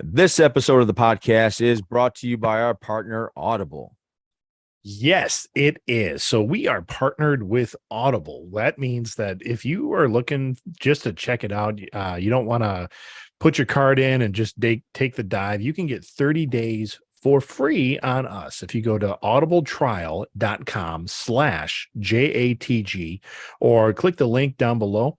This episode of the podcast is brought to you by our partner, Audible. Yes, it is. So we are partnered with Audible. That means that if you are looking just to check it out, you don't want to put your card in and just take the dive. You can get 30 days for free on us. If you go to audibletrial.com/JATG or click the link down below,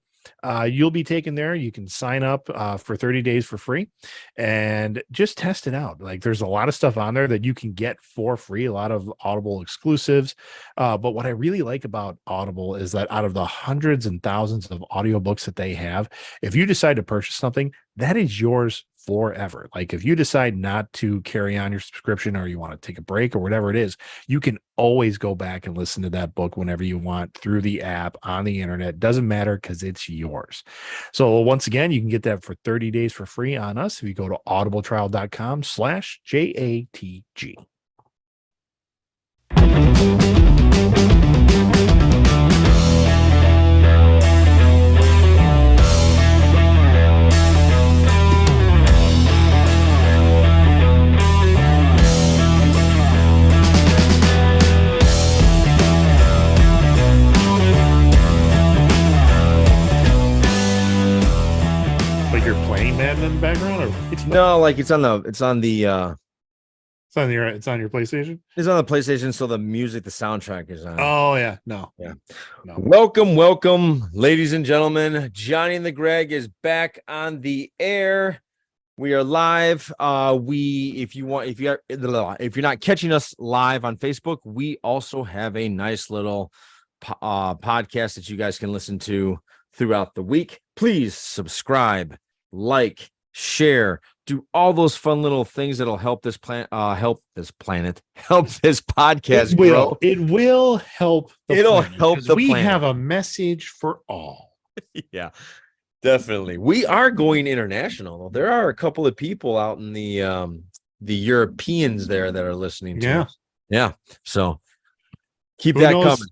you'll be taken there. You can sign up for 30 days for free and just test it out. Like there's a lot of stuff on there that you can get for free, a lot of Audible exclusives. But what I really like about Audible is that out of the hundreds and thousands of audiobooks that they have, if you decide to purchase something, that is yours forever. Like if you decide not to carry on your subscription or you want to take a break or whatever it is, you can always go back and listen to that book whenever you want through the app on the internet. Doesn't matter because it's yours. So once again, you can get that for 30 days for free on us if you go to audibletrial.com/JATG. Like you're playing that in the background, or No, like it's on the it's on your PlayStation. it's on the PlayStation, so the music, the soundtrack is on. Oh yeah, no. Welcome, ladies and gentlemen. Johnny and the Greg is back on the air. We are live. If you're not catching us live on Facebook, we also have a nice little podcast that you guys can listen to throughout the week. Please subscribe, like, share, do all those fun little things that'll help this help this podcast grow. It will help. It'll help the we planet. have a message for all. Yeah, definitely. We are going international. There are a couple of people out in the Europeans there that are listening to us. Yeah. So keep that coming.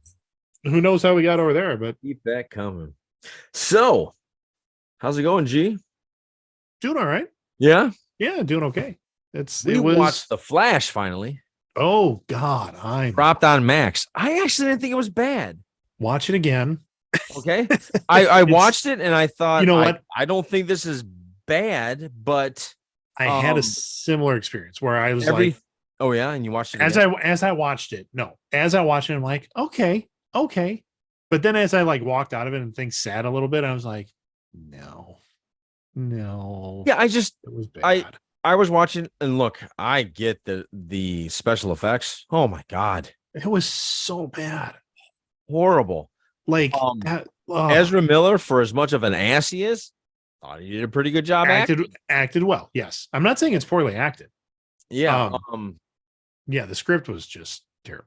Who knows how we got over there, but Keep that coming. So, how's it going, G? doing all right. Yeah, Doing okay. we watched The Flash finally. Oh God, I Dropped on Max. I actually didn't think it was bad. watch it again. Okay, I watched it and I thought, You know what? I don't think this is bad, but I had a similar experience where I was like, oh yeah, and you watched it as again? I watched it, I'm like, okay. But then as I like walked out of it and things sat a little bit, I was like, no. Yeah, It was bad. I was watching, and look, I get the special effects. Oh my God, It was so bad. horrible. Like Ezra Miller, for as much of an ass he is, thought he did a pretty good job acted well. Yes. I'm not saying it's poorly acted. Yeah. The script was just terrible.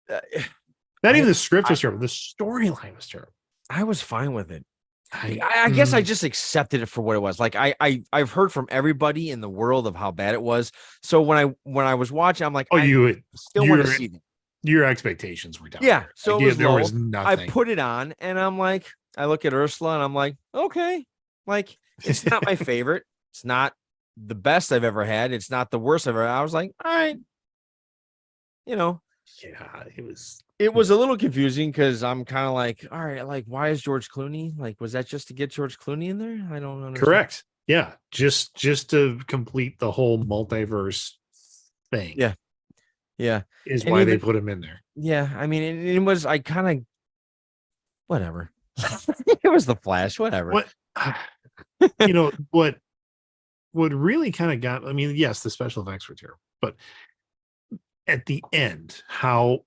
Not even the script was terrible. The storyline was terrible. I was fine with it. I guess I just accepted it for what it was. Like I've heard from everybody in the world of how bad it was. So when I was watching, I'm like, you still want to see it. Your expectations were down. Yeah. So there was nothing. I put it on and I'm like, I look at Ursula and I'm like, okay, like it's not my favorite. It's not the best I've ever had. It's not the worst I've ever had. I was like, all right. Yeah, it was a little confusing because I'm kind of like, all right, like, why is George Clooney? Like, was that just to get George Clooney in there? I don't understand. Correct. Yeah. Just to complete the whole multiverse thing. Yeah. Is why they put him in there. Yeah. I mean, it was, I kind of, whatever. It was The Flash, whatever. What really kind of got, I mean, yes, the special effects were terrible, but at the end, how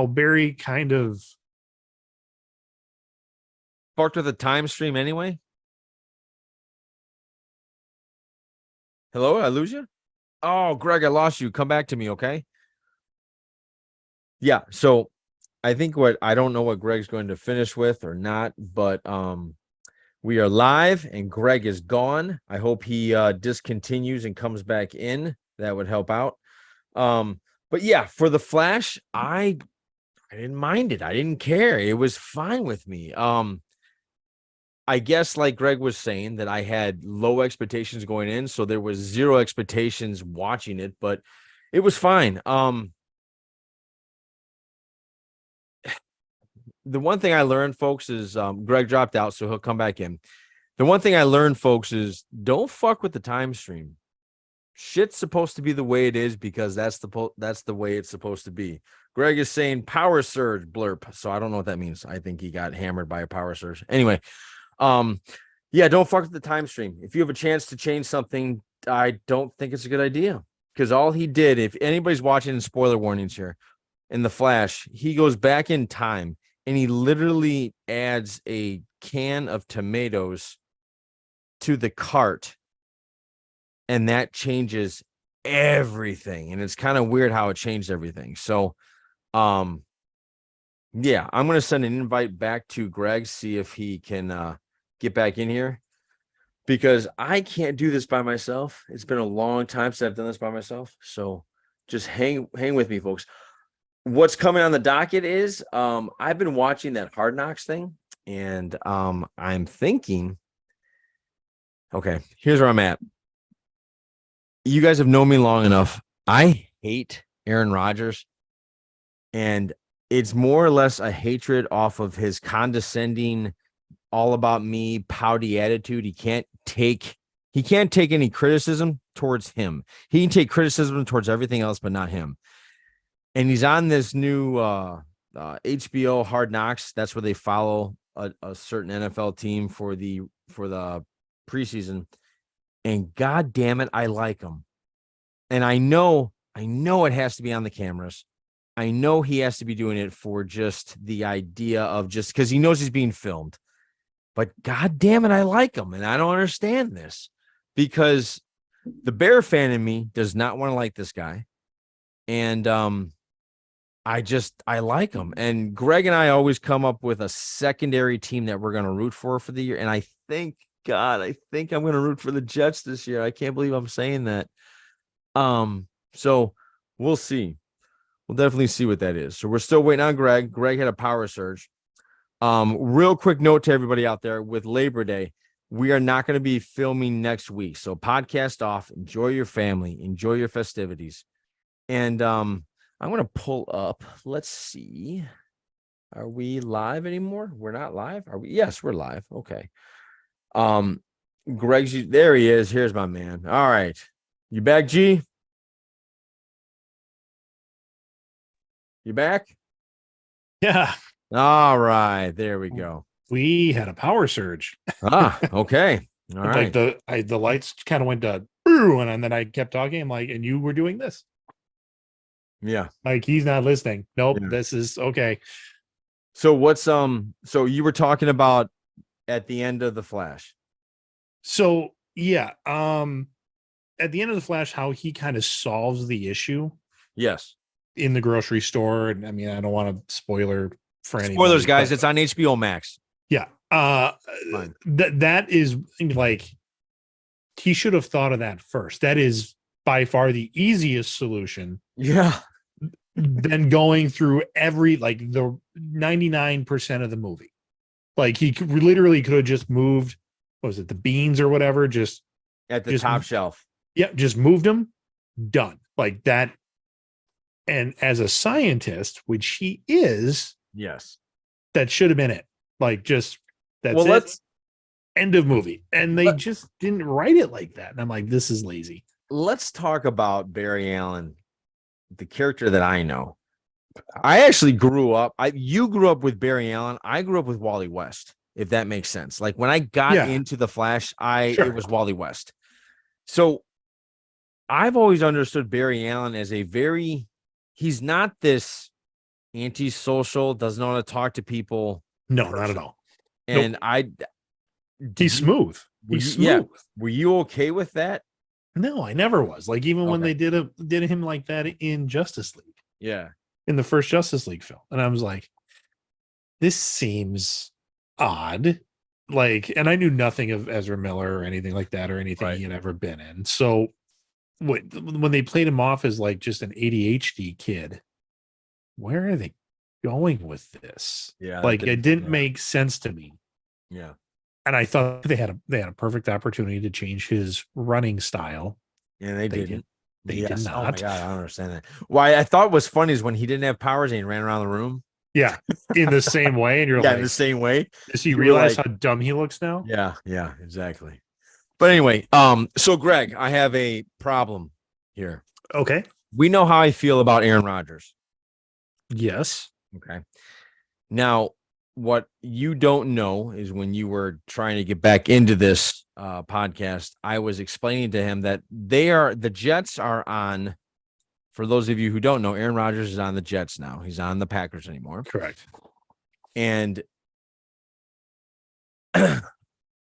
Barry kind of fucked with the time stream anyway. Hello, I lose you? Oh, Greg, I lost you. Come back to me, okay? Yeah, so I think I don't know what Greg's going to finish with or not, but we are live and Greg is gone. I hope he discontinues and comes back in. That would help out. But yeah, for The Flash, I didn't mind it. I didn't care. It was fine with me. I guess like Greg was saying that I had low expectations going in, so there was zero expectations watching it, but it was fine. The one thing I learned, folks, is Greg dropped out, so he'll come back in. The one thing I learned, folks, is don't fuck with the time stream. Shit's supposed to be the way it is because that's the way it's supposed to be. Greg is saying power surge blurp, so I don't know what that means. I think he got hammered by a power surge. Anyway, yeah, don't fuck with the time stream. If you have a chance to change something, I don't think it's a good idea because all he did, if anybody's watching, spoiler warnings here, in the Flash, he goes back in time and he literally adds a can of tomatoes to the cart, and that changes everything. And it's kind of weird how it changed everything. So, yeah, I'm gonna send an invite back to Greg, see if he can get back in here because I can't do this by myself. It's been a long time since I've done this by myself. So just hang with me, folks. What's coming on the docket is I've been watching that Hard Knocks thing, and I'm thinking, okay, here's where I'm at. You guys have known me long enough. I hate Aaron Rodgers, and it's more or less a hatred off of his condescending, all about me, pouty attitude. He can't take any criticism towards him. He can take criticism towards everything else, but not him. And he's on this new HBO Hard Knocks. That's where they follow a certain NFL team for the preseason. And God damn it, I like him. And I know it has to be on the cameras. I know he has to be doing it for just the idea of just because he knows he's being filmed. But God damn it, I like him. And I don't understand this because the Bear fan in me does not want to like this guy. And I like him. And Greg and I always come up with a secondary team that we're going to root for the year. And I think I'm going to root for the Jets this year. I can't believe I'm saying that. So we'll see. We'll definitely see what that is. So we're still waiting on Greg. Greg had a power surge. Real quick note to everybody out there with Labor Day, we are not going to be filming next week. So podcast off, enjoy your family, enjoy your festivities. And, I'm going to pull up. Let's see. Are we live anymore? We're not live. Are we? Yes, we're live. Okay. Greg's there. He is. Here's my man. All right. You back, G? You back? Yeah. All right. There we go. We had a power surge. Okay. All right. Like the lights kind of went to and then I kept talking. I'm like, and you were doing this. Yeah. Like he's not listening. Nope. Yeah. This is okay. So what's so you were talking about at the end of the Flash. So yeah. At the end of the Flash, how he kind of solves the issue. Yes. In the grocery store. And I mean, I don't want to spoiler for any spoilers, guys. It's on HBO Max. Yeah. That is like he should have thought of that first. That is by far the easiest solution. Yeah. Than going through every like the 99% of the movie. Like he literally could have just moved, what was it, the beans or whatever, just at the top shelf. Yeah, just moved them, done. Like that. And as a scientist, which he is, yes, that should have been it. Like just that's it. End of movie. And they just didn't write it like that. And I'm like, this is lazy. Let's talk about Barry Allen, the character that I know. I actually grew up. You grew up with Barry Allen. I grew up with Wally West, if that makes sense. Like when I got into the Flash, it was Wally West. So I've always understood Barry Allen as he's not this antisocial, doesn't want to talk to people. No, not at all. And he's smooth. He's smooth. Yeah. Were you okay with that? No, I never was. Like even when they did him like that in Justice League. Yeah. In the first Justice League film. And I was like, this seems odd. Like, and I knew nothing of Ezra Miller or anything like that or anything he had ever been in. So when they played him off as like just an ADHD kid, where are they going with this? Yeah. Like it didn't make sense to me. Yeah. And I thought they had a perfect opportunity to change his running style. And they They didn't. did. They did Yes. Oh my not. God. I don't understand that. Why I thought was funny is when he didn't have powers and he ran around the room. Yeah, in the same way. And you're Yeah, in the like, same way. does he You were realize like, how dumb he looks now? yeah, exactly. But anyway, so Greg, I have a problem here. Okay. We know how I feel about Aaron Rodgers. Yes. Okay. Now, what you don't know is when you were trying to get back into this podcast, I was explaining to him that the Jets are on. For those of you who don't know, Aaron Rodgers is on the Jets now. He's on the Packers anymore. Correct. And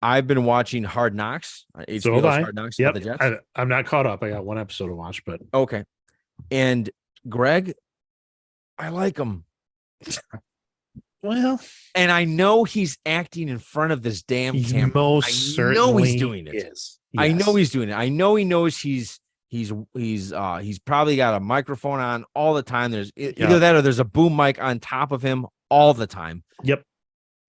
I've been watching Hard Knocks, So have HBO's I. Hard Knocks about Yep. the Jets. I'm not caught up. I got one episode to watch, but Okay. And Greg, I like him. well, And I know he's acting in front of this damn he camera. most I know certainly he's doing it. is. I know Yes. he's doing it. I know he knows he's probably got a microphone on all the time. There's either that or there's a boom mic on top of him all the time. Yep.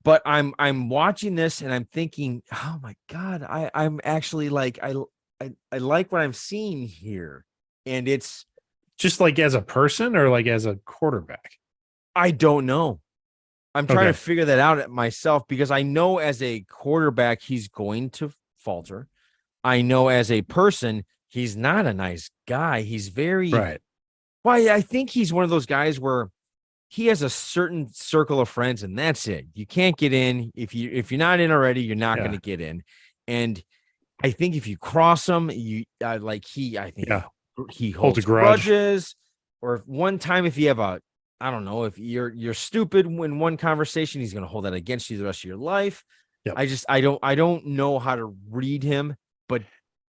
But I'm watching this and I'm thinking, oh my God, I'm actually like I like what I'm seeing here. And it's Just like as a person or like as a quarterback. I don't know. I'm trying Okay. to figure that out myself because I know as a quarterback he's going to falter. I know as a person he's not a nice guy. He's very Right. Why I think he's one of those guys where he has a certain circle of friends and that's it. You can't get in if you're not in already, you're not going to get in. And I think if you cross him, you I think he holds a grudge. grudges. Or if one time if you have I don't know, if you're stupid in one conversation, he's going to hold that against you the rest of your life. Yep. I don't know how to read him, but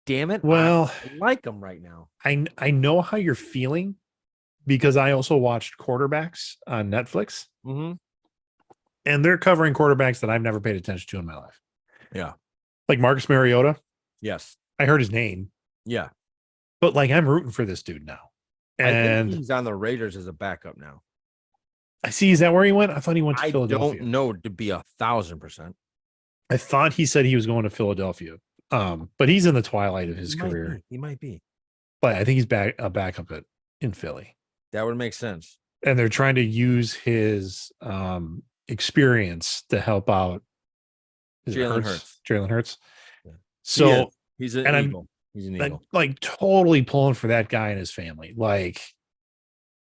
damn it, Well, I like him right now. I know how you're feeling because I also watched Quarterbacks on Netflix, and they're covering quarterbacks that I've never paid attention to in my life. Yeah, like Marcus Mariota. Yes, I heard his name. Yeah, but like I'm rooting for this dude now, and I think he's on the Raiders as a backup now. I see. Is that where he went? I thought he went to Philadelphia. I don't know to be 1,000%. I thought he said he was going to Philadelphia. But he's in the twilight of his career. He might be. But I think he's backup in Philly. That would make sense. And they're trying to use his experience to help out Jalen Hurts. Jalen Hurts. Yeah. So he's an eagle. He's an eagle. Like totally pulling for that guy and his family. Like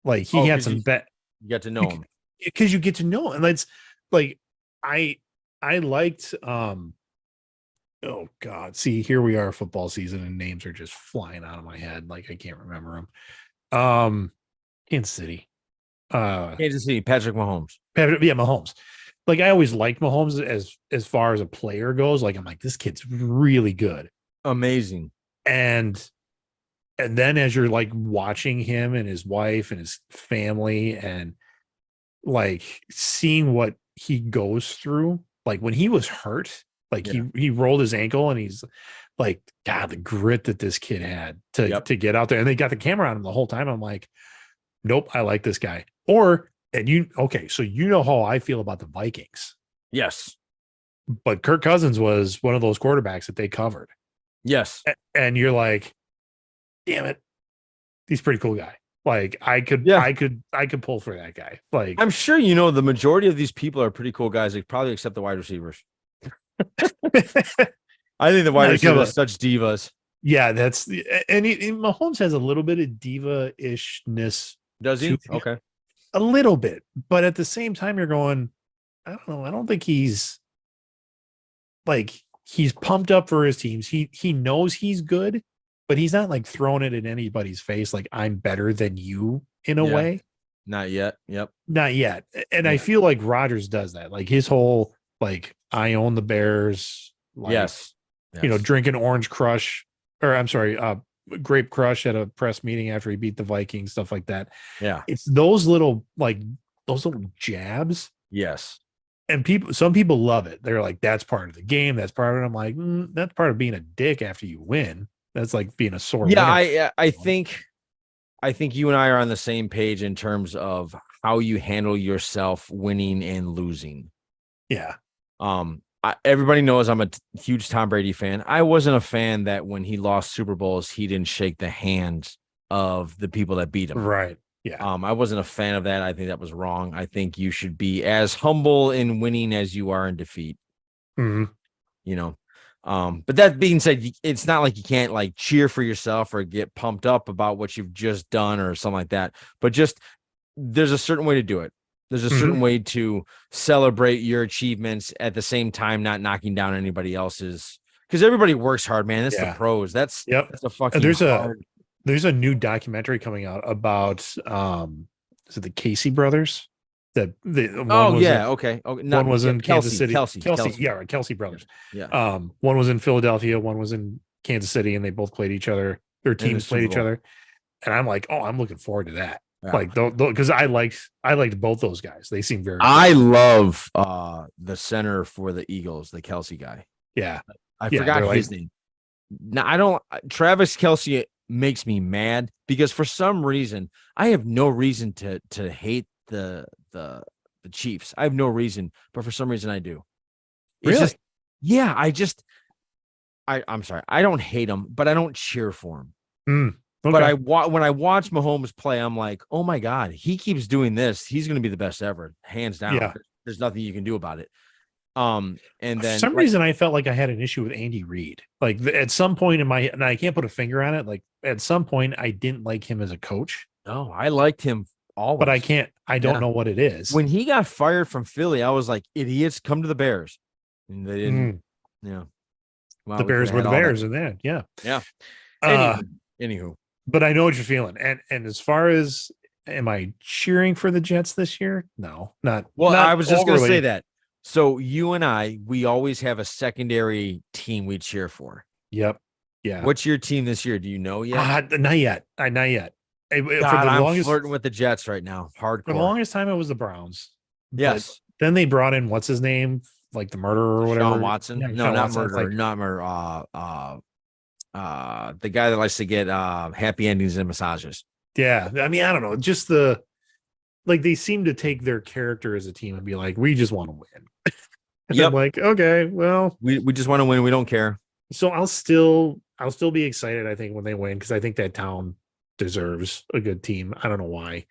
he had some bet. You got to know him because you get to know him. And it's like I liked oh God, see, here we are, football season, and names are just flying out of my head. Like I can't remember them. Kansas City, Patrick Mahomes. Yeah, Mahomes. Like I always liked Mahomes as far as a player goes. Like I'm like, this kid's really good, amazing. And then as you're like watching him and his wife and his family and like seeing what he goes through, like when he was hurt, like he rolled his ankle and he's like, God, the grit that this kid had to get out there, and they got the camera on him the whole time. I'm like, nope, I like this guy. So you know how I feel about the Vikings. Yes. But Kirk Cousins was one of those quarterbacks that they covered. Yes. And you're like, damn it, he's a pretty cool guy. Like I could pull for that guy. Like I'm sure the majority of these people are pretty cool guys. They probably accept the wide receivers. I think the wide receivers are such divas. Yeah, that's and Mahomes has a little bit of diva-ishness. Does he? Okay. A little bit, but at the same time, you're going, I don't know. I don't think he's pumped up for his teams. He knows he's good, but he's not like throwing it in anybody's face like I'm better than you in a way. Not yet. Yep. Not yet. And I feel like Rodgers does that. Like his whole like I own the Bears. Like, yes. Drinking Orange Crush, or I'm sorry, Grape Crush at a press meeting after he beat the Vikings, stuff like that. Yeah. It's those little jabs. Yes. And some people love it. They're like, that's part of the game. That's part of it. I'm like, that's part of being a dick after you win. That's like being a sore winner. I think you and I are on the same page in terms of how you handle yourself winning and losing. Yeah. everybody knows I'm a huge Tom Brady fan. I wasn't a fan that when he lost Super Bowls, he didn't shake the hands of the people that beat him. Right. Yeah. I wasn't a fan of that. I think that was wrong. I think you should be as humble in winning as you are in defeat. Mhm. You know, but that being said, it's not like you can't like cheer for yourself or get pumped up about what you've just done or something like that. But just there's a certain way to do it. There's a certain way to celebrate your achievements at the same time, not knocking down anybody else's. Because everybody works hard, man. That's the Yeah. pros. That's Yep. a fucking There's hard. a new documentary coming out about is it the Casey brothers? That the one Oh was yeah, okay. one Not was yeah, in Kansas City. Kelsey. Yeah, right, Kelsey brothers. Yeah. One was in Philadelphia, one was in Kansas City, and they both played each other. Their In the teams played Super each Bowl. other. And I'm like, oh, I'm looking forward to that. Yeah. Like, because I liked both those guys. They seem very. I good. love the center for the Eagles, the Kelsey guy. Yeah, I Yeah, forgot they're his name. Now I don't. Travis Kelsey makes me mad because for some reason I have no reason to hate the Chiefs. I have no reason, but for some reason I do. It's Really? just yeah. I'm sorry. I don't hate him, but I don't cheer for him. But Okay. when I watch Mahomes play, I'm like, oh my god, he keeps doing this. He's going to be the best ever, hands down. Yeah. There's nothing you can do about it. And For then some reason, I felt like I had an issue with Andy Reid. Like at some point in my, and I can't put a finger on it. Like at some point, I didn't like him as a coach, no, I liked him always. but I don't know what it is. When he got fired from Philly, I was like, idiots, come to the Bears. And they didn't. Yeah. Wow, The Bears were the Bears, and then yeah. Anywho. But I know what you're feeling. And as far as am I cheering for the Jets this year? No, not. Well, not I was just going to overly. say that. So you and we always have a secondary team we cheer for. Yep. Yeah. What's your team this year? Do you know yet? Not yet. Not yet. God, For the I'm longest, flirting with the Jets right now. Hardcore. for the longest time, it was the Browns. Yes. But then they brought in what's his name, like the murderer or whatever. Sean Watson. Yeah, No, Sean not Watson. It's murder. like, Not murder. The guy that likes to get happy endings and massages. yeah. I mean, I don't know. Just they seem to take their character as a team and be like, we just want to win. And Yep. I'm like, okay, well, We just want to win. We don't care. so I'll still be excited, I think, when they win, because I think that town deserves a good team. I don't know why.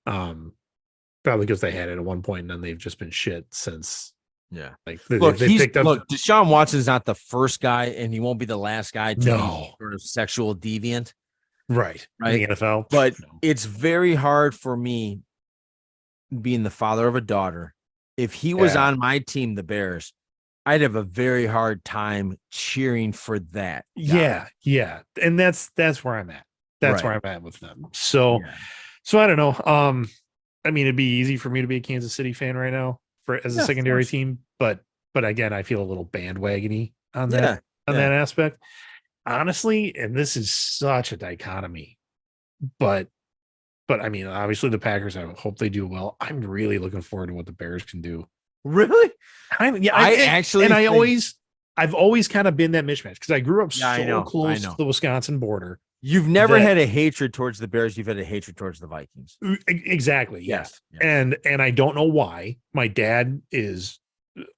Probably because they had it at one point and then they've just been shit since. Yeah. Like Look, they picked up. look, Deshaun Watson's not the first guy, and he won't be the last guy to be sort of sexual deviant. Right. Right. In the NFL. But it's very hard for me, being the father of a daughter. If he was Yeah. on my team, the Bears, I'd have a very hard time cheering for that guy. Yeah. And that's where I'm at. That's Right. where I'm at with them. So I don't know. I mean, it'd be easy for me to be a Kansas City fan right now as a secondary team, but again, I feel a little bandwagony on that aspect. Honestly, and this is such a dichotomy, but I mean, obviously the Packers, I hope they do well. I'm really looking forward to what the Bears can do. Really? I've always kind of been that mismatch because I grew up close to the Wisconsin border. You've never had a hatred towards the Bears. You've had a hatred towards the Vikings. Exactly. Yes. Yeah. And I don't know why. My dad is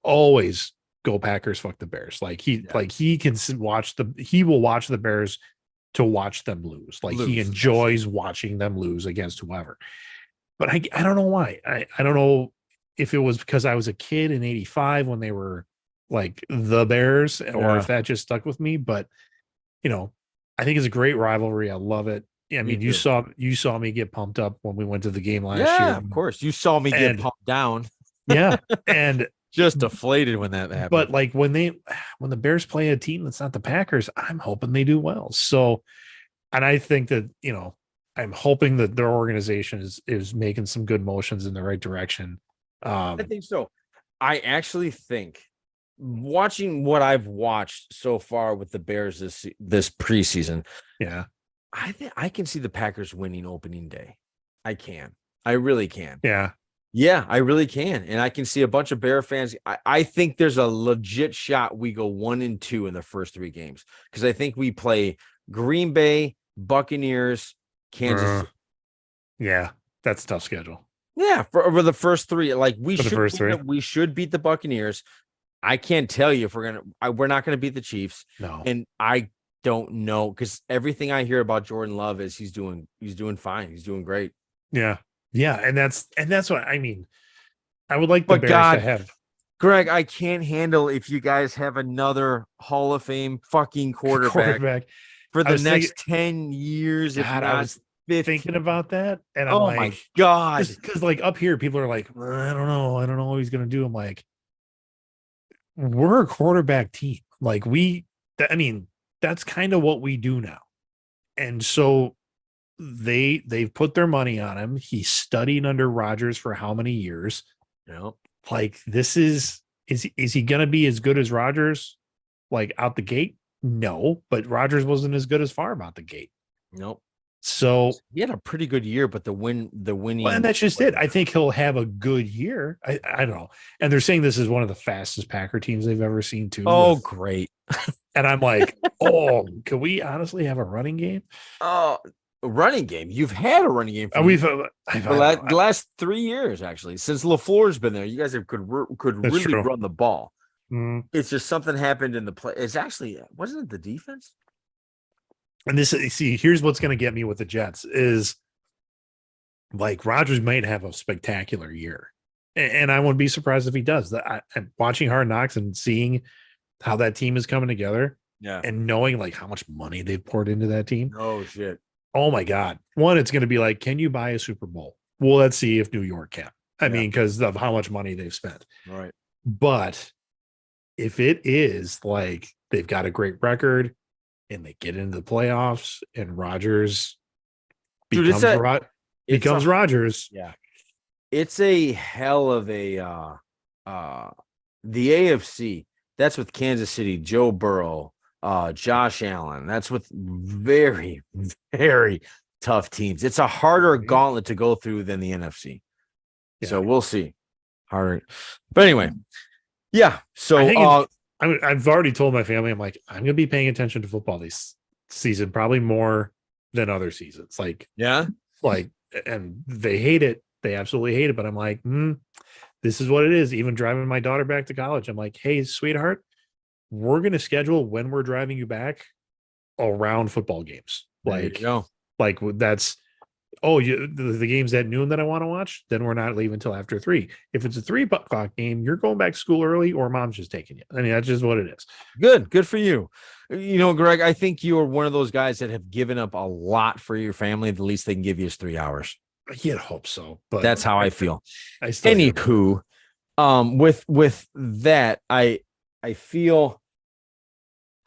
always go Packers, fuck the Bears. Like he can he will watch the Bears to watch them lose. Like he enjoys watching them lose against whoever. But I don't know why. I don't know if it was because I was a kid in 85 when they were like the Bears, or if that just stuck with me. But I think it's a great rivalry. I love it. I mean, you saw me get pumped up when we went to the game last year. Yeah, of course. You saw me get pumped down. Yeah. And just deflated when that happened. But like when the Bears play a team that's not the Packers, I'm hoping they do well. So, and I think that, I'm hoping that their organization is making some good motions in the right direction. I think so. I actually think, watching what I've watched so far with the Bears this preseason, I think I can see the Packers winning opening day. I can. I really can. Yeah, I really can. And I can see a bunch of Bear fans. I think there's a legit shot we go 1-2 in the first 3 games, because I think we play Green Bay, Buccaneers, Kansas. Yeah, that's a tough schedule. Yeah, for over the first 3, like we should beat the Buccaneers. I can't tell you if we're not gonna beat the Chiefs, No. and I don't know because everything I hear about Jordan Love is he's doing fine, he's doing great. Yeah. Yeah. And that's what I mean. I would like the But Bears to God, have Greg, I can't handle if you guys have another Hall of Fame fucking quarterback quarterback. for I the was thinking, next 10 years, if God, I not was 15. thinking about that. And I'm Oh my like, God. because like up here, people are like, I don't know. I don't know what he's going to do. I'm like, we're a quarterback team. Like I mean, that's kind of what we do now. And so they've put their money on him. He studied under Rodgers for how many years? Nope. Like this is he going to be as good as Rodgers like out the gate? No, but Rodgers wasn't as good as Favre out the gate. Nope. So He had a pretty good year, but the winning. well, and that's just it. I think he'll have a good year. I don't know. And they're saying this is one of the fastest Packer teams they've ever seen too. Oh, great. And I'm like, oh, can we honestly have a running game? Oh, a running game. You've had a running game for We've the last 3 years, actually, since LaFleur's been there. You guys could really true. run the ball. Mm. It's just something happened in the play. It's actually wasn't it the defense? And here's what's going to get me with the Jets is like Rodgers might have a spectacular year. And I wouldn't be surprised if he does. I'm watching Hard Knocks and seeing how that team is coming together. Yeah. And knowing like how much money they've poured into that team. Oh shit. Oh my God. One, it's going to be like, can you buy a Super Bowl? Well, let's see if New York can. I mean, because of how much money they've spent. Right. But if it is like they've got a great record and they get into the playoffs and Rodgers becomes Rodgers. Yeah. It's a hell of a the AFC. That's with Kansas City, Joe Burrow, Josh Allen. That's with very, very tough teams. It's a harder gauntlet to go through than the NFC. Yeah. So we'll see. Harder. But anyway, yeah. So I've already told my family, I'm like, I'm going to be paying attention to football this season, probably more than other seasons. Like, yeah. Like, and they hate it. They absolutely hate it. But I'm like, this is what it is. Even driving my daughter back to college, I'm like, hey, sweetheart, we're going to schedule when we're driving you back around football games. Like that's, the game's at noon that I want to watch, then we're not leaving until after 3. If it's a 3:00 game, you're going back to school early or mom's just taking you. I mean, that's just what it is. Good for you. You know, Greg, I think you are one of those guys that have given up a lot for your family. The least they can give you is 3 hours. You'd hope so, but that's how I feel. Anywho, with that, I feel,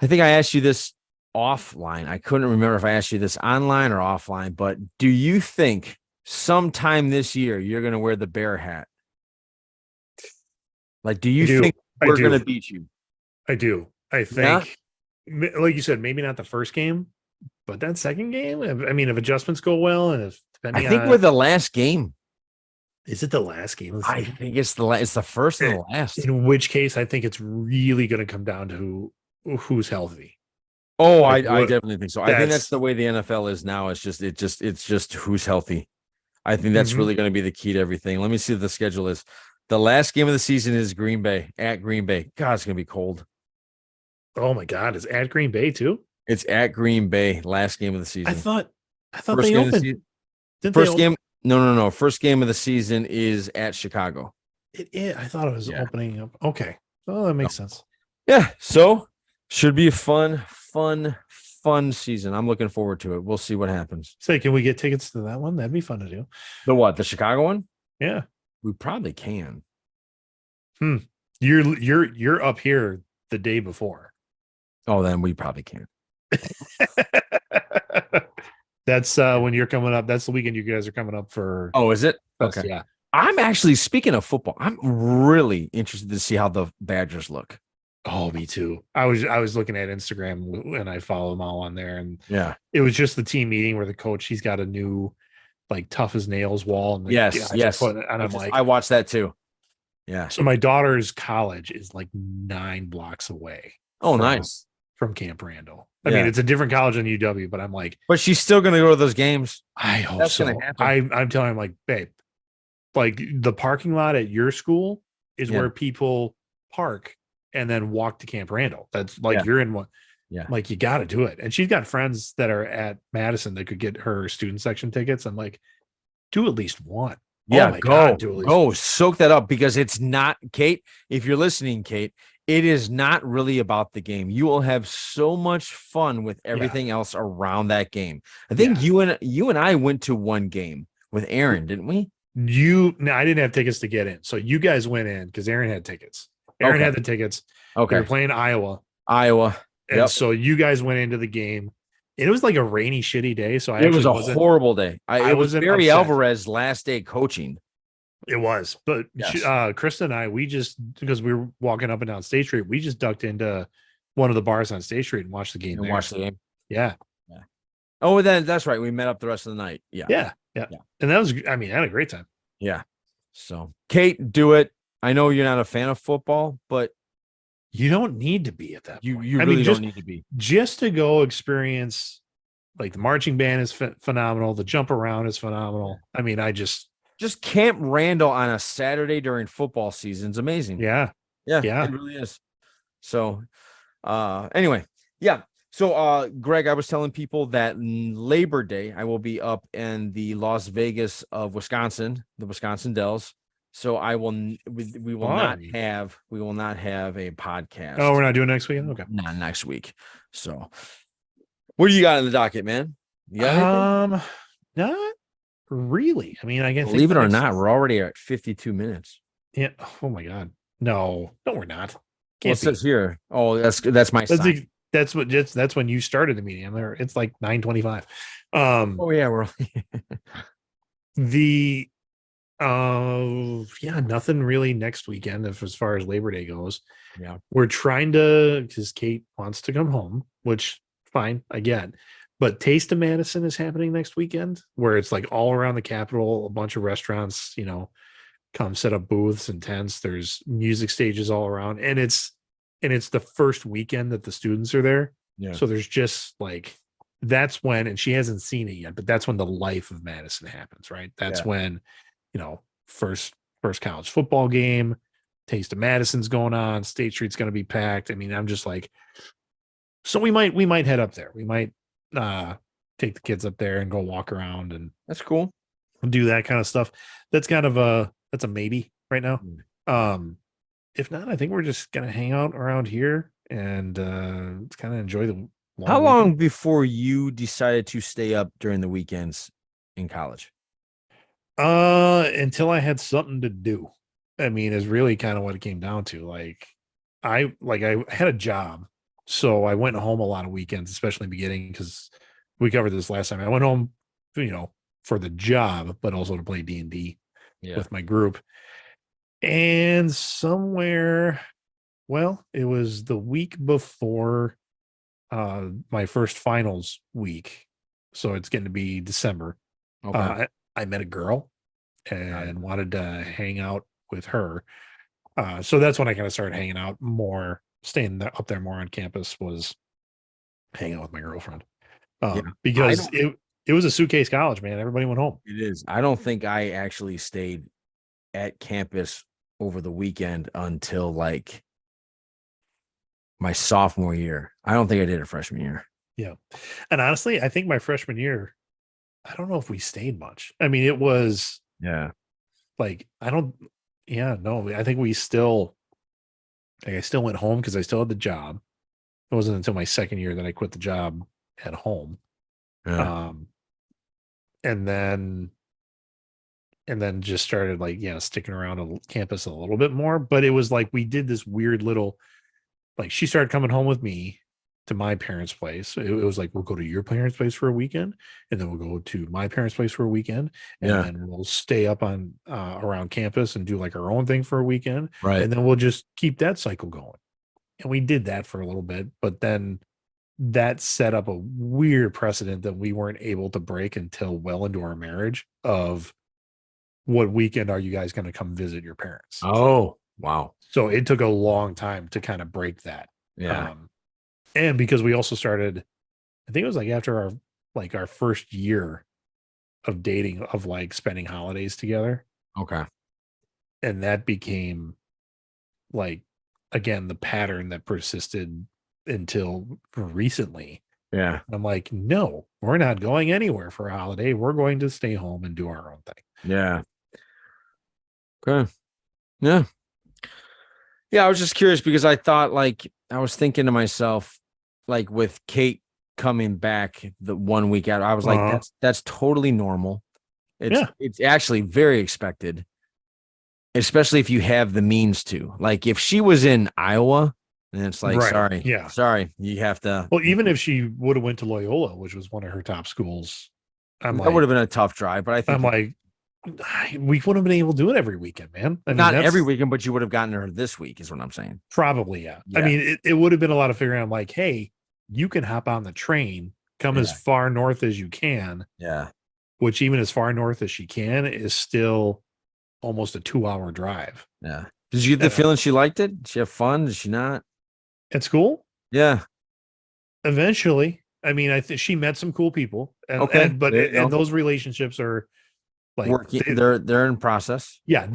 I think I asked you this offline. I couldn't remember if I asked you this online or offline, but do you think sometime this year you're going to wear the bear hat? Like, do you think we're going to beat you? I do. I think, like you said, maybe not the first game, but that second game. I mean, if adjustments go well, and if we're the last game. Is it the last game? I think it's the first and the last. In which case, I think it's really going to come down to who's healthy. Oh, I definitely think so. I think that's the way the NFL is now. It's just who's healthy. I think that's really going to be the key to everything. Let me see what the schedule is. The last game of the season is Green Bay at Green Bay. God, it's going to be cold. Oh my God, it's at Green Bay too? It's at Green Bay. Last game of the season. I thought first they opened. First game. No. First game of the season is at Chicago. I thought it was opening up. Okay. Oh, that makes sense. Yeah. So should be a fun season. I'm looking forward to it. We'll see what happens. Say, can we get tickets to that one? That'd be fun to do. The what? The Chicago one? Yeah. We probably can. You're up here the day before. Oh, then we probably can. That's when you're coming up. That's the weekend you guys are coming up for. Oh, is it? Okay. Yeah. I'm actually, speaking of football, I'm really interested to see how the Badgers look. Oh, me too. I was looking at Instagram and I follow them all on there, and it was just the team meeting where the coach, he's got a new like tough as nails wall. And yes. And I'm like, I watched that too. Yeah. So my daughter's college is like 9 blocks away. Oh, nice. From Camp Randall. I mean, it's a different college than UW, but I'm like, but she's still going to go to those games. I hope so. I'm telling him, like, babe, like the parking lot at your school is where people park and then walk to Camp Randall. That's like Yeah. you're in one. Yeah. Like you got to do it. And she's got friends that are at Madison that could get her student section tickets. I'm like, do at least one. Yeah, Oh my God, go, do at least go, one. soak that up because it's not, Kate. If you're listening, Kate, it is not really about the game. You will have so much fun with everything else around that game. I think you and I went to one game with Aaron, didn't we? No, I didn't have tickets to get in. So you guys went in because Aaron had tickets. Aaron Okay. had the tickets. Okay. They were playing Iowa. Iowa. And Yep. so you guys went into the game. It was like a rainy, shitty day. So It was a horrible day. It was wasn't Barry upset. Alvarez's last day coaching. It was, but Yes. Krista and I, because we were walking up and down State Street, we just ducked into one of the bars on State Street and watched the game. Watched the game. Yeah. Oh, then that's right. We met up the rest of the night. Yeah. And that was, I mean, I had a great time. Yeah. So, Kate, do it. I know you're not a fan of football, but you don't need to be at that. You point. really don't need to be. Just to go experience, like the marching band is phenomenal. The jump around is phenomenal. I mean, just Camp Randall on a Saturday during football season is amazing. Yeah. It really is. So, anyway, yeah. So, Greg, I was telling people that Labor Day I will be up in the Las Vegas of Wisconsin, the Wisconsin Dells. So we will not have a podcast. Oh, we're not doing next weekend? Okay. Not next week. So what do you got in the docket, man? Not really. I mean, I guess believe it or not, we're already at 52 minutes. Yeah. Oh my God. No, we're not. It says here. Oh, that's my sign. That's when you started the meeting. I'm there. It's like 9:25. Oh yeah, we're nothing really next weekend as far as Labor Day goes. Yeah. We're trying to, because Kate wants to come home, which fine, again. But Taste of Madison is happening next weekend, where it's like all around the Capitol, a bunch of restaurants, come set up booths and tents. There's music stages all around, and it's the first weekend that the students are there. Yeah. So there's just like, that's when, and she hasn't seen it yet, but that's when the life of Madison happens, right? That's when, first college football game, Taste of Madison's going on, State Street's going to be packed. I mean, I'm just like, so we might head up there. We might take the kids up there and go walk around, and that's cool. Do that kind of stuff. That's kind of that's a maybe right now. If not, I think we're just gonna hang out around here and kind of enjoy the How long before you decided to stay up during the weekends in college? Until I had something to do. I mean, is really kind of what it came down to. I had a job, so I went home a lot of weekends, especially in the beginning, because we covered this last time. I went home, for the job, but also to play D&D with my group. And somewhere, it was the week before my first finals week, so it's going to be December. Okay. I met a girl and wanted to hang out with her. So that's when I kind of started hanging out more, staying up there more on campus, was hanging out with my girlfriend. Because it was a suitcase college, man. Everybody went home. It is. I don't think I actually stayed at campus over the weekend until like my sophomore year. I don't think I did it freshman year. Yeah. And honestly, I think my freshman year, I don't know if we stayed much. I mean, it was like, I think we still, I still went home because I still had the job. It wasn't until my second year that I quit the job at home. And then just started sticking around on campus a little bit more. But it was like, we did this weird little, she started coming home with me to my parents' place. It was like, we'll go to your parents' place for a weekend, and then we'll go to my parents' place for a weekend, and then we'll stay up on around campus and do our own thing for a weekend. Right. And then we'll just keep that cycle going. And we did that for a little bit, but then that set up a weird precedent that we weren't able to break until well into our marriage of, what weekend are you guys going to come visit your parents? Oh, wow. So it took a long time to kind of break that. Yeah. And because we also started, I think it was after our first year of dating, of spending holidays together. Okay. And that became again, the pattern that persisted until recently. Yeah. I'm like, no, we're not going anywhere for a holiday. We're going to stay home and do our own thing. Yeah. Okay. Yeah. Yeah. I was just curious because I thought, like, I was thinking to myself, like, with Kate coming back the 1 week out, I was like, that's totally normal. Yeah. It's actually very expected, especially if you have the means to. Like, if she was in Iowa, and it's like, Right. sorry, Yeah. sorry, you have to. Well, even if she would have went to Loyola, which was one of her top schools, That would have been a tough drive, but I think I'm like, we wouldn't have been able to do it every weekend, man. I mean, not that's every weekend, but you would have gotten her this week, is what I'm saying. probably, yeah. I Yeah. mean, it would have been a lot of figuring out, like, hey, you can hop on the train, come as Yeah. far north as you can, Yeah. which even as far north as she can is still almost a 2-hour drive. Yeah. Did you get the feeling she liked it? Did she have fun? Did she not? At school? Yeah. Eventually. I mean, I think she met some cool people, and Okay. but There you go. and those relationships are like Working. They're in process. yeah,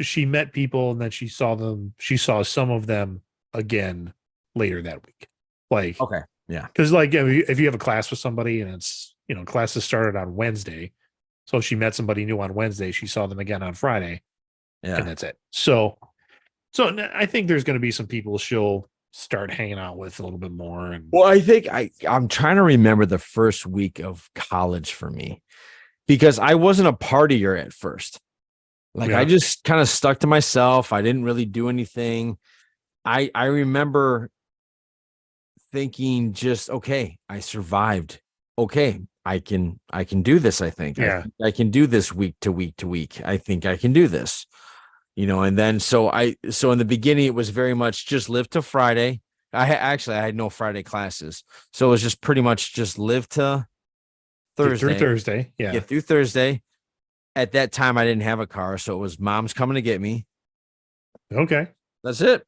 she met people, and then she saw some of them again later that week. Like, Okay. Yeah. because like if you have a class with somebody and it's, classes started on Wednesday, so she met somebody new on Wednesday, she saw them again on Friday, and Yeah. that's it. So I think there's going to be some people she'll start hanging out with a little bit more. And Well, I think I'm trying to remember the first week of college for me, because I wasn't a partier at first. Like, I Yeah. just kind of stuck to myself. I didn't really do anything. I remember thinking, just, okay, I survived. Okay, I can do this. I think Yeah. I can do this week to week to week. I think I can do this. And then so in the beginning it was very much just live to Friday. I had no Friday classes, so it was just pretty much just live to Get through Thursday. Thursday. Yeah. Get through Thursday. At that time, I didn't have a car, so it was mom's coming to get me. Okay. That's it,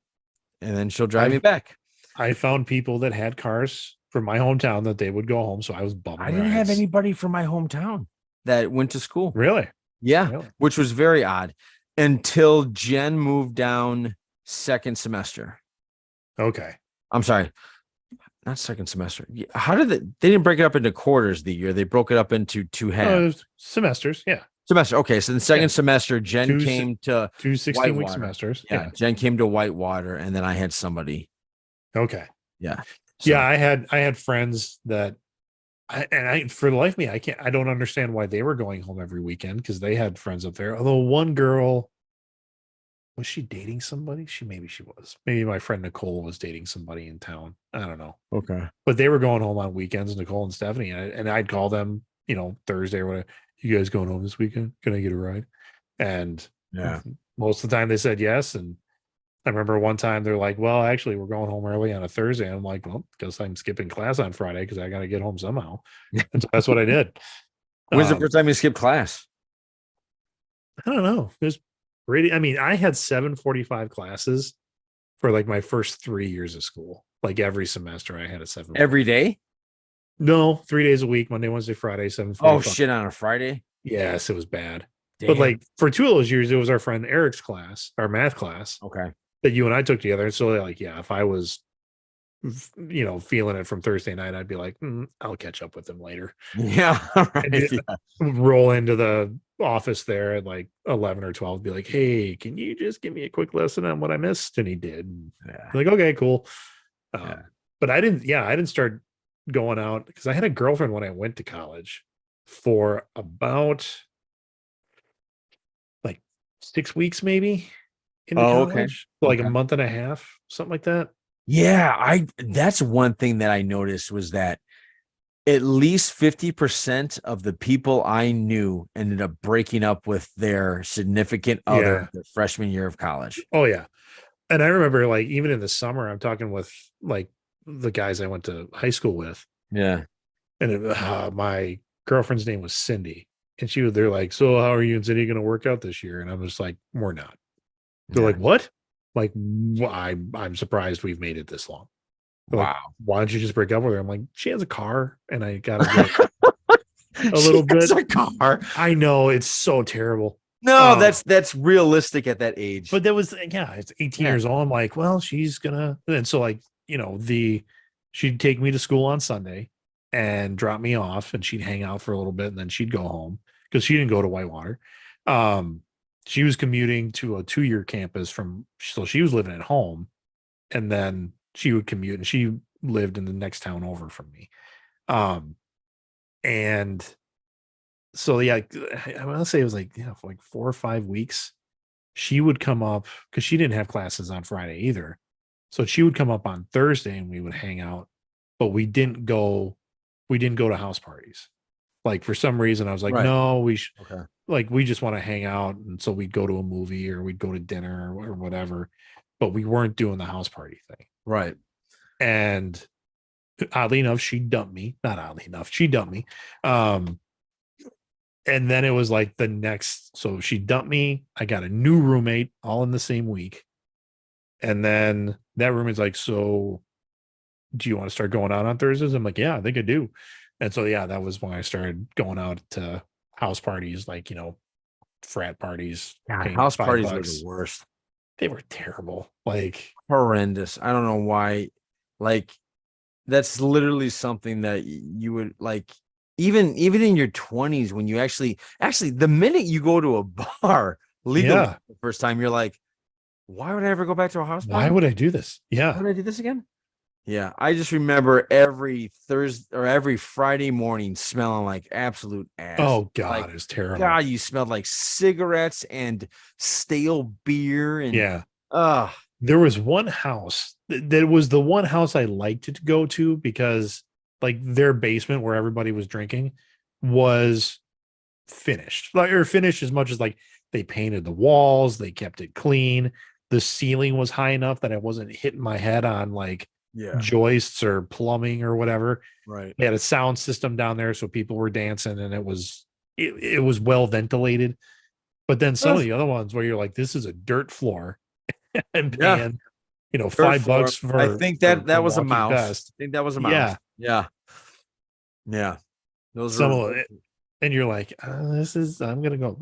and then she'll drive me back. I found people that had cars from my hometown that they would go home, so I was bummed. I didn't have anybody from my hometown that went to school. Really? Yeah, Really? which was very odd until Jen moved down second semester. Okay. I'm sorry, not second semester. How did they didn't break it up into quarters the year? They broke it up into two halves. Semesters. Yeah. Semester. Okay. So the second semester, Jen came to two 16-week semesters. Yeah. Jen came to Whitewater, and then I had somebody. Okay. Yeah. So. Yeah. I had friends that for the life of me, I don't understand why they were going home every weekend, because they had friends up there. Although one girl, was she dating somebody? Maybe she was. Maybe my friend Nicole was dating somebody in town. I don't know. Okay. But they were going home on weekends, Nicole and Stephanie, and I'd call them, Thursday or whatever. You guys going home this weekend? Can I get a ride? And yeah, most of the time they said yes. And I remember one time they're like, well, actually, we're going home early on a Thursday. And I'm like, well, because I'm skipping class on Friday because I got to get home somehow. And so that's what I did. When's the first time you skipped class? I don't know. It was pretty. I mean, I had 745 classes for like my first 3 years of school. Like every semester, I had a 7. Every day? No, 3 days a week, Monday, Wednesday, Friday, 7. Oh shit, on a Friday? Yes, it was bad. Damn. But like for 2 of those years, it was our friend Eric's class, our math class. Okay. That you and I took together. And so like, yeah, if I was, feeling it from Thursday night, I'd be like, I'll catch up with him later. Yeah. Right. Roll into the office there at like 11 or 12, be like, hey, can you just give me a quick lesson on what I missed? And he did. Yeah. Like, okay, cool. But I didn't start going out because I had a girlfriend when I went to college for about like 6 weeks, maybe into college. Okay. Like a month and a half, something like that. Yeah, that's one thing that I noticed was that at least 50% of the people I knew ended up breaking up with their significant other their freshman year of college. Oh yeah. And I remember like even in the summer, I'm talking with like the guys I went to high school with. Yeah. And my girlfriend's name was Cindy. And they're like, so how are you and Cindy going to work out this year? And I'm just like, we're not. They're like, what? Like, I'm surprised we've made it this long. They're wow. Like, why don't you just break up with her? I'm like, she has a car and I got to get a little bit. A car. I know, it's so terrible. No, that's realistic at that age. But that was, yeah, it's 18 years old. I'm like, well, she's gonna, and so like, she'd take me to school on Sunday and drop me off, and she'd hang out for a little bit, and then she'd go home because she didn't go to Whitewater. She was commuting to a 2-year campus so she was living at home, and then she would commute, and she lived in the next town over from me. And so yeah, I want to say it was like, for like 4 or 5 weeks, she would come up because she didn't have classes on Friday either. So she would come up on Thursday and we would hang out, but we didn't go to house parties. Like for some reason I was like, Right. no, we Okay. like, we just want to hang out. And so we'd go to a movie or we'd go to dinner or whatever, but we weren't doing the house party thing. Right. And oddly enough, she dumped me. Not oddly enough, she dumped me. And then it was like so she dumped me. I got a new roommate all in the same week. And then that roommate's like, so do you want to start going out on Thursdays? I'm like, yeah, I think I do. And so, yeah, that was when I started going out to house parties, like, frat parties. God, house parties were the worst. They were terrible. Like horrendous. I don't know why. Like that's literally something that you would like, even in your 20s, when you actually the minute you go to a bar legally the first time, you're like, why would I ever go back to a house party? Why would I do this? Yeah. Why would I do this again? Yeah. I just remember every Thursday or every Friday morning smelling like absolute ass. Oh God, like, it was terrible. God, you smelled like cigarettes and stale beer. And there was one house that was the one house I liked to go to because like their basement where everybody was drinking was finished, or finished as much as like they painted the walls, they kept it clean. The ceiling was high enough that I wasn't hitting my head on like joists or plumbing or whatever. Right. They had a sound system down there, so people were dancing, and it was well ventilated. But then some of the other ones where you're like, this is a dirt floor and paying, $5 for. I think that was a mouse. Vest. I think that was a mouse. Yeah. Those and you're like, I'm gonna go.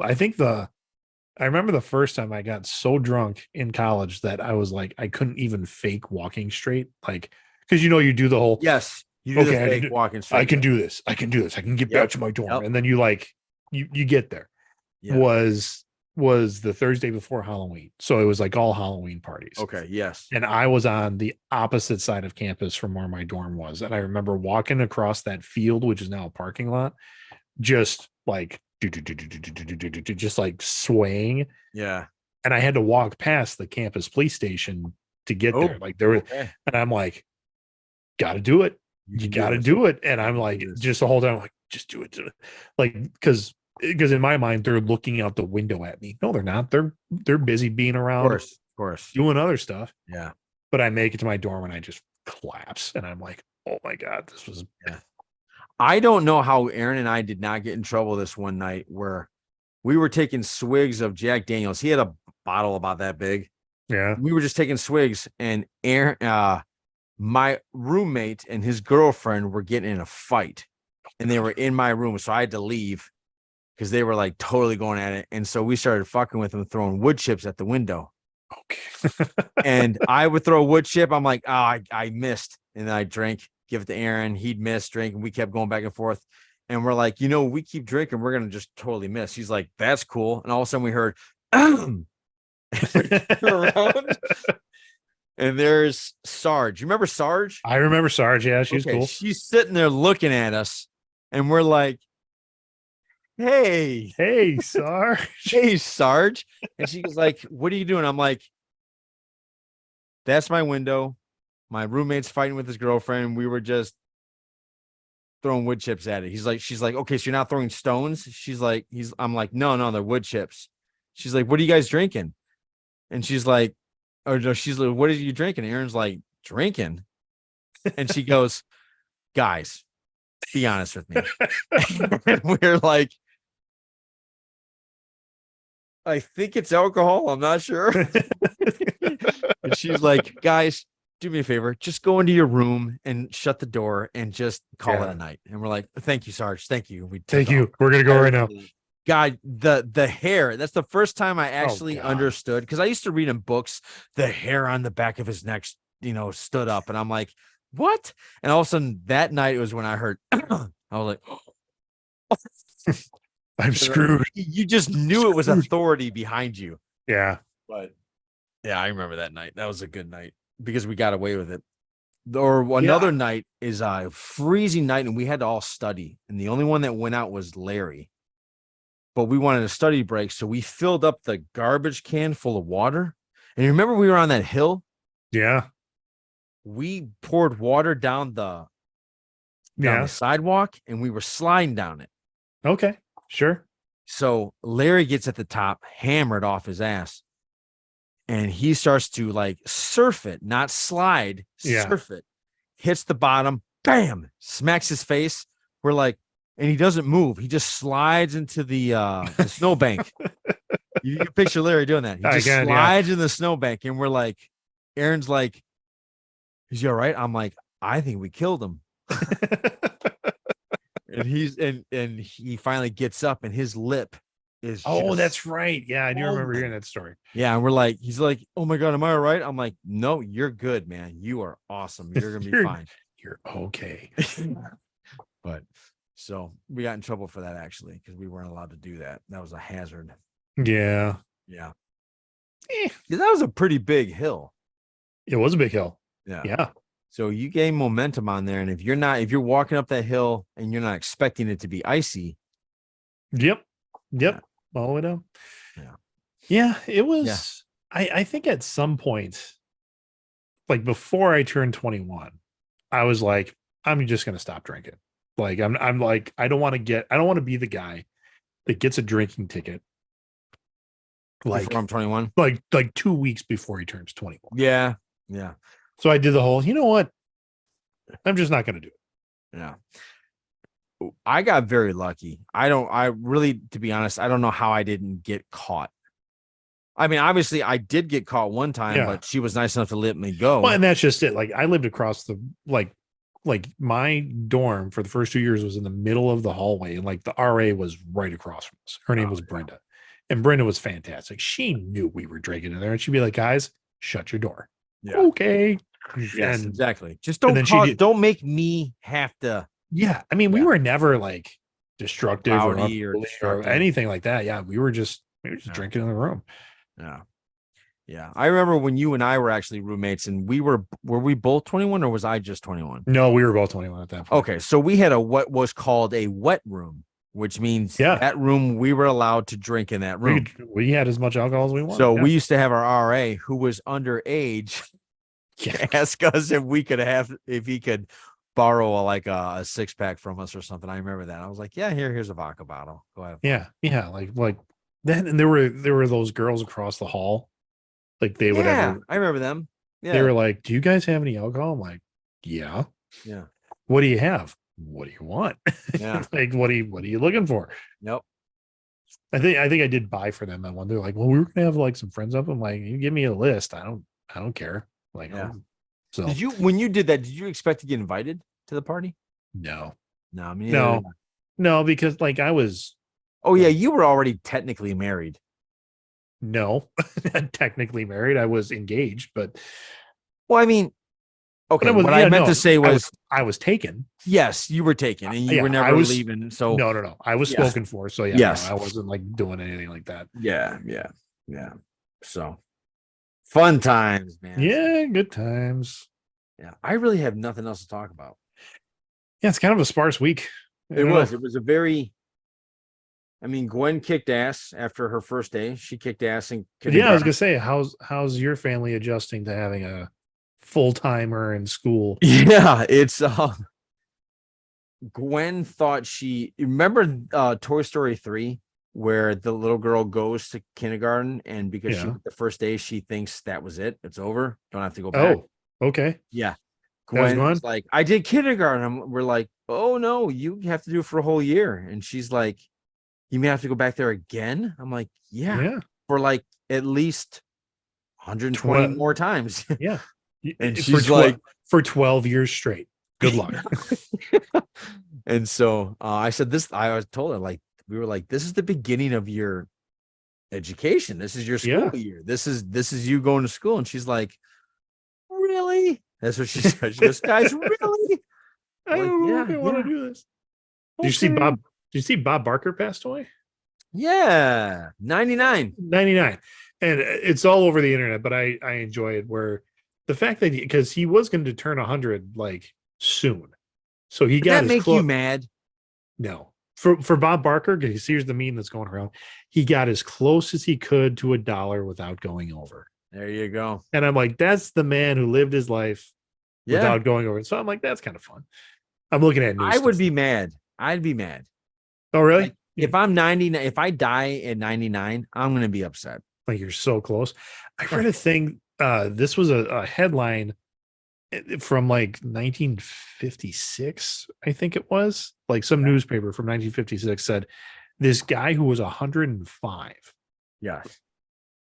I remember the first time I got so drunk in college that I was like, I couldn't even fake walking straight, like because you do the whole you do the fake walking straight. I can do this. I can get back to my dorm, and then you get there. Was the Thursday before Halloween. So it was like all Halloween parties. Okay. Yes. And I was on the opposite side of campus from where my dorm was. And I remember walking across that field, which is now a parking lot, just like, just like swaying. Yeah. And I had to walk past the campus police station to get there. Like there was, and I'm like, gotta do it. You gotta do it. And I'm like, just the whole time, I'm like, just do it. Like, because in my mind they're looking out the window at me. No, they're not. They're busy being around, of course, doing other stuff. Yeah. But I make it to my dorm and I just collapse, and I'm like, oh my God, this was. I don't know how Aaron and I did not get in trouble this one night where we were taking swigs of Jack Daniels. He had a bottle about that big. Yeah. We were just taking swigs, and Aaron, my roommate and his girlfriend were getting in a fight, and they were in my room, so I had to leave because they were like totally going at it. And so we started fucking with them, throwing wood chips at the window. Okay. And I would throw a wood chip. I'm like, I missed. And then I drink, give it to Aaron. He'd miss, drink. And we kept going back and forth. And we're like, we keep drinking, we're going to just totally miss. He's like, that's cool. And all of a sudden we heard, around. And there's Sarge. You remember Sarge? I remember Sarge. Yeah, she's cool. She's sitting there looking at us. And we're like, hey, Sarge. Hey, Sarge. And she was like, what are you doing? I'm like, that's my window. My roommate's fighting with his girlfriend. We were just throwing wood chips at it. She's like, okay, so you're not throwing stones? I'm like, no, they're wood chips. She's like, what are you guys drinking? And she's like, what are you drinking? Aaron's like, drinking? And she goes, guys, be honest with me. And we're like, I think it's alcohol. I'm not sure. And she's like, guys, do me a favor. Just go into your room and shut the door and just call it a night. And we're like, thank you, Sarge. Thank you. Thank you. We're going to go right now. God, the hair. That's the first time I Oh, actually God. understood, because I used to read in books, the hair on the back of his neck, stood up, and I'm like, what? And all of a sudden that night, it was when I heard, I was like, I'm screwed. you just knew it was authority behind you. Yeah. But yeah, I remember that night. That was a good night because we got away with it. Or Yeah. another night is a freezing night, and we had to all study, and the only one that went out was Larry. But we wanted a study break, so we filled up the garbage can full of water. And you remember we were on that hill? Yeah. We poured water down the sidewalk, and we were sliding down it. Okay. Sure. So Larry gets at the top, hammered off his ass, and he starts to like surf it, not slide, surf it, hits the bottom, bam, smacks his face. We're like, and he doesn't move. He just slides into the snowbank. You can picture Larry doing that. He just slides in the snowbank, and we're like, Aaron's like, is he all right? I'm like, I think we killed him. And he's and he finally gets up, and his lip is that's right. Yeah, I do remember hearing that story. Yeah, and we're like, he's like, oh my God, am I all right? I'm like, no, you're good, man. You are awesome. You're gonna be fine. You're okay. But so we got in trouble for that, actually, because we weren't allowed to do that. That was a hazard. Yeah. Yeah. That was a pretty big hill. It was a big hill. Yeah. Yeah. So you gain momentum on there. And if you're walking up that hill and you're not expecting it to be icy. Yep. All the way down. Yeah. Yeah. It was, I think at some point, like before I turned 21, I was like, I'm just going to stop drinking. Like, I'm like, I don't want to be the guy that gets a drinking ticket. Like before I'm 21, like 2 weeks before he turns 21. Yeah. Yeah. So I did the whole, you know what? I'm just not going to do it. Yeah. I got very lucky. I really, to be honest, I don't know how I didn't get caught. I mean, obviously I did get caught one time, but she was nice enough to let me go. Well, and that's just it. Like I lived across the, like my dorm for the first 2 years was in the middle of the hallway, and like the RA was right across from us. Her name was Brenda, and Brenda was fantastic. She knew we were drinking in there, and she'd be like, guys, shut your door. Yeah. Okay. Yes, and, exactly. Just don't make me have to. Yeah. I mean, we were never like destructive or anything like that. Yeah. We were just drinking in the room. Yeah. Yeah. I remember when you and I were actually roommates, and were we both 21, or was I just 21? No, we were both 21 at that point. Okay. So we had what was called a wet room, which means that room, we were allowed to drink in that room. We had as much alcohol as we wanted. So we used to have our RA, who was underage, ask us if he could borrow a 6-pack from us or something. I remember that. I was like, yeah, here's a vodka bottle. Go ahead. Yeah. Like then, and there were those girls across the hall. Like they would I remember them. Yeah. They were like, do you guys have any alcohol? I'm like, yeah. Yeah. What do you have? What do you want? Yeah. Like, what are you looking for? Nope. I think I did buy for them that one. They're like, well, we were gonna have like some friends up. I'm like, you give me a list. I don't care. Like, so when you did that, did you expect to get invited to the party? No. I mean, no, because like I was. Oh yeah, you were already technically married. No, not technically married. I was engaged, but. Well, I mean, okay. What I meant to say was I was taken. Yes, you were taken, and you were never leaving. So no. I was spoken for. So yes, I wasn't like doing anything like that. Yeah. So fun times, man. Yeah, good times. Yeah, I really have nothing else to talk about. Yeah, it's kind of a sparse week. It was a very. I mean, Gwen kicked ass after her first day. She kicked ass and I was gonna say, how's your family adjusting to having a full timer in school? Yeah, it's Gwen thought remember Toy Story 3, where the little girl goes to kindergarten, and because the first day she thinks that was it, it's over, don't have to go back. Oh, okay. Yeah. Gwen's like, I did kindergarten. We're like, oh no, you have to do it for a whole year. And she's like, you may have to go back there again. I'm like, yeah. For like at least 120 more times. Yeah. And she's like, for 12 years straight. Good luck. And so I said this, I was told her, like, we were like, this is the beginning of your education. This is your school year. This is you going to school. And she's like, really? That's what she said. She goes, guys, really? I don't know if I want to do this. Did you see Bob Barker passed away? Yeah. 99. 99. And it's all over the internet, but I enjoy it, where the fact that because he was going to turn 100 like soon. So he got that make you mad? No. For Bob Barker, because here's the meme that's going around. He got as close as he could to $1 without going over. There you go. And I'm like, that's the man who lived his life without going over. So I'm like, that's kind of fun. I'm looking at news. I would be mad. I'd be mad. Oh, really? Like, if I'm 99, if I die at 99, I'm going to be upset. Like, you're so close. I read a thing. This was a headline from like 1956, I think it was. Like some newspaper from 1956 said this guy who was 105. Yes.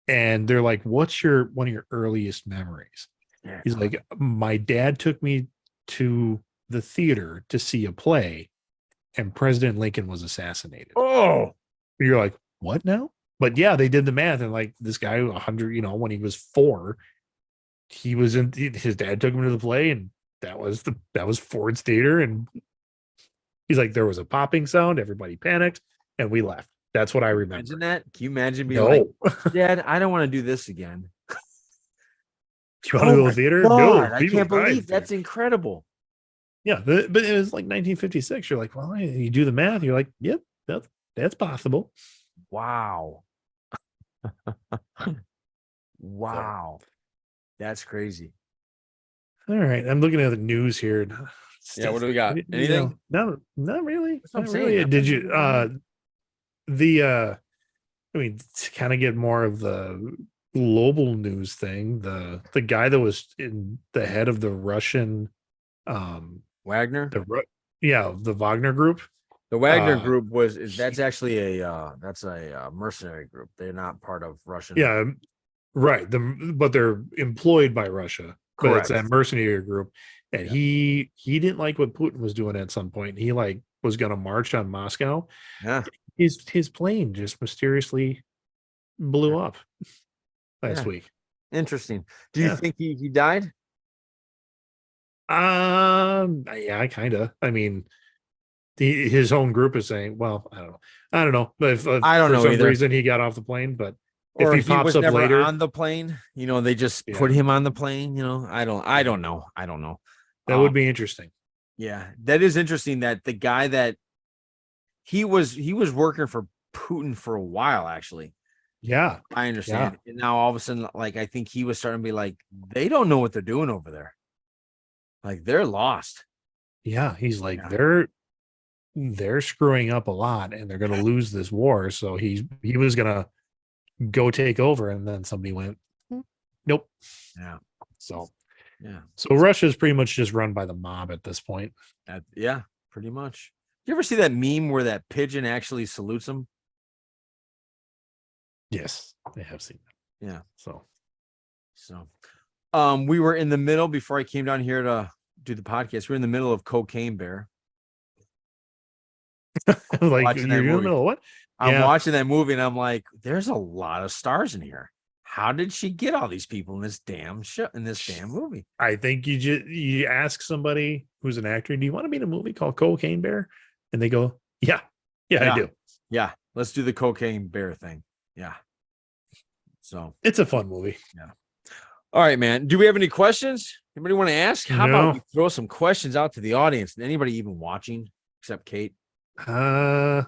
And they're like, what's one of your earliest memories? Yeah. He's like, my dad took me to the theater to see a play, and President Lincoln was assassinated. Oh, you're like, what now? But yeah, they did the math, and like this guy 100, when he was 4, he was his dad took him to the play, and that was Ford's Theater, and he's like, there was a popping sound, everybody panicked, and we left. That's what I remember. Imagine that. Can you imagine being like, Dad, I don't want to do this again. You want to go to the theater? God, No, I can't believe that's incredible. Yeah, but it was like 1956. You're like, well, you do the math. You're like, yep, that's possible. Wow. Wow. That's crazy. All right. I'm looking at the news here. Yeah, what do we got? Anything? No, not really. Not really. Did you to kind of get more of the global news thing, the guy that was in the head of the Russian Wagner? The Wagner group. The Wagner group that's actually a mercenary group. They're not part of Russian. Yeah, right. But they're employed by Russia. Correct. But it's that mercenary group. And he didn't like what Putin was doing at some point. He was gonna march on Moscow. Yeah. His plane just mysteriously blew up last week. Interesting. Do you think he died? Yeah, kind of. I mean, his own group is saying, well, I don't know. But if I don't know for some either. reason he got off the plane, but or if he pops was up never later on the plane, they just put him on the plane. I don't know. That would be interesting. Yeah, that is interesting. That the guy that he was working for Putin for a while, actually. Yeah, I understand. Yeah. And now all of a sudden, I think he was starting to be like, they don't know what they're doing over there. Like, they're lost. Yeah, he's like, they're screwing up a lot, and they're going to lose this war. So he was going to go take over, and then somebody went, nope. Yeah. So Russia's pretty much just run by the mob at this point. Yeah, pretty much. You ever see that meme where that pigeon actually salutes him? Yes, I have seen that. Yeah. So we were in the middle before I came down here to do the podcast. We're in the middle of Cocaine Bear. Like, you're in the middle of what? I'm watching that movie, and I'm like, there's a lot of stars in here. How did she get all these people in this damn show, in this damn movie? I think you ask somebody who's an actor, do you want to be in a movie called Cocaine Bear? And they go, yeah, I do. Yeah, let's do the Cocaine Bear thing. Yeah. So it's a fun movie. Yeah. All right, man. Do we have any questions? Anybody want to ask? How about we throw some questions out to the audience? Anybody even watching except Kate? I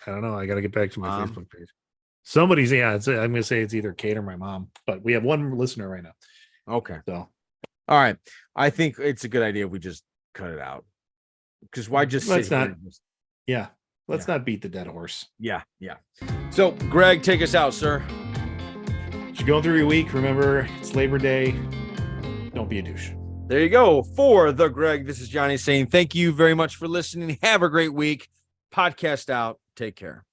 don't know. I got to get back to my Facebook page. Somebody's I'm going to say it's either Kate or my mom, but we have one listener right now. Okay. So, all right. I think it's a good idea if we just cut it out. Because why just let's not beat the dead horse. Yeah. So, Greg, take us out, sir. As you're going through your week, remember it's Labor Day. Don't be a douche. There you go. For the Greg, this is Johnny saying thank you very much for listening. Have a great week. Podcast out. Take care.